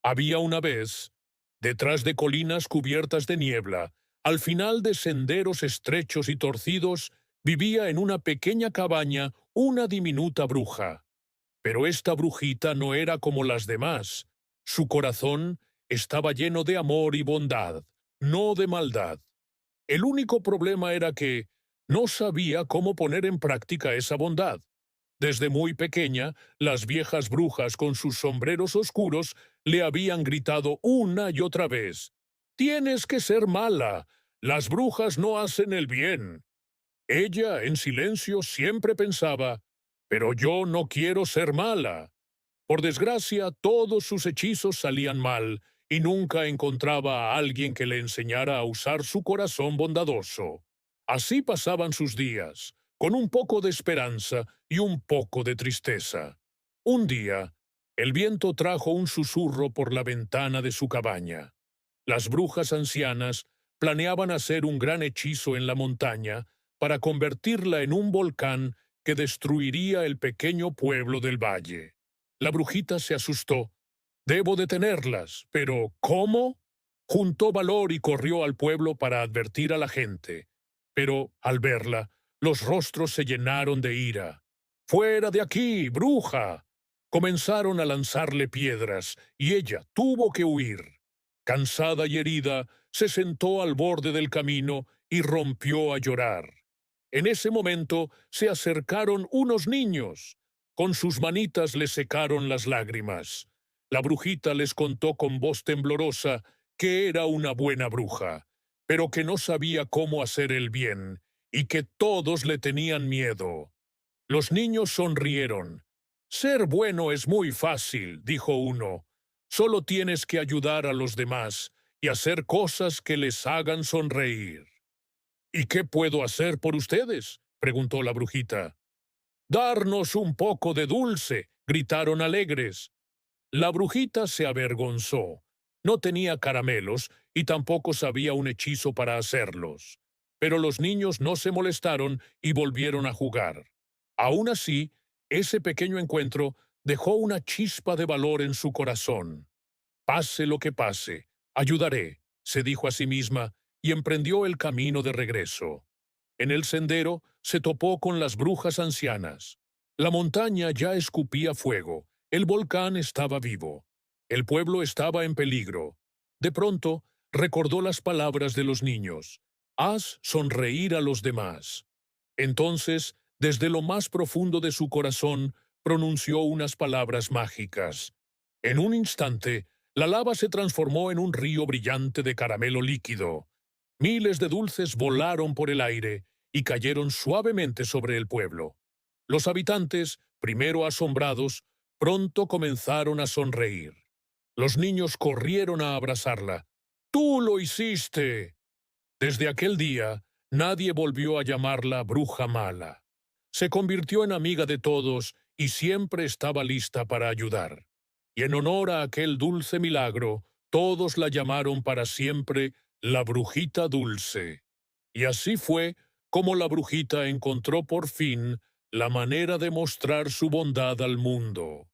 Había una vez, detrás de colinas cubiertas de niebla, al final de senderos estrechos y torcidos, vivía en una pequeña cabaña una diminuta bruja. Pero esta brujita no era como las demás. Su corazón estaba lleno de amor y bondad, no de maldad. El único problema era que no sabía cómo poner en práctica esa bondad. Desde muy pequeña, las viejas brujas con sus sombreros oscuros le habían gritado una y otra vez: «Tienes que ser mala. Las brujas no hacen el bien». Ella, en silencio, siempre pensaba: «Pero yo no quiero ser mala». Por desgracia, todos sus hechizos salían mal, y nunca encontraba a alguien que le enseñara a usar su corazón bondadoso. Así pasaban sus días, con un poco de esperanza y un poco de tristeza. Un día, el viento trajo un susurro por la ventana de su cabaña. Las brujas ancianas planeaban hacer un gran hechizo en la montaña para convertirla en un volcán que destruiría el pequeño pueblo del valle. La brujita se asustó. «Debo detenerlas, pero ¿cómo?». Juntó valor y corrió al pueblo para advertir a la gente. Pero, al verla, los rostros se llenaron de ira. «¡Fuera de aquí, bruja!». Comenzaron a lanzarle piedras, y ella tuvo que huir. Cansada y herida, se sentó al borde del camino y rompió a llorar. En ese momento se acercaron unos niños. Con sus manitas le secaron las lágrimas. La brujita les contó con voz temblorosa que era una buena bruja, pero que no sabía cómo hacer el bien, y que todos le tenían miedo. Los niños sonrieron. «Ser bueno es muy fácil», dijo uno. «Solo tienes que ayudar a los demás y hacer cosas que les hagan sonreír». «¿Y qué puedo hacer por ustedes?», preguntó la brujita. «Darnos un poco de dulce», gritaron alegres. La brujita se avergonzó. No tenía caramelos y tampoco sabía un hechizo para hacerlos. Pero los niños no se molestaron y volvieron a jugar. Aún así, ese pequeño encuentro dejó una chispa de valor en su corazón. «Pase lo que pase, ayudaré», se dijo a sí misma, y emprendió el camino de regreso. En el sendero se topó con las brujas ancianas. La montaña ya escupía fuego, el volcán estaba vivo. El pueblo estaba en peligro. De pronto, recordó las palabras de los niños: «Haz sonreír a los demás». Entonces, desde lo más profundo de su corazón, pronunció unas palabras mágicas. En un instante, la lava se transformó en un río brillante de caramelo líquido. Miles de dulces volaron por el aire y cayeron suavemente sobre el pueblo. Los habitantes, primero asombrados, pronto comenzaron a sonreír. Los niños corrieron a abrazarla. «¡Tú lo hiciste!». Desde aquel día, nadie volvió a llamarla bruja mala. Se convirtió en amiga de todos y siempre estaba lista para ayudar. Y en honor a aquel dulce milagro, todos la llamaron para siempre la brujita dulce. Y así fue como la brujita encontró por fin la manera de mostrar su bondad al mundo.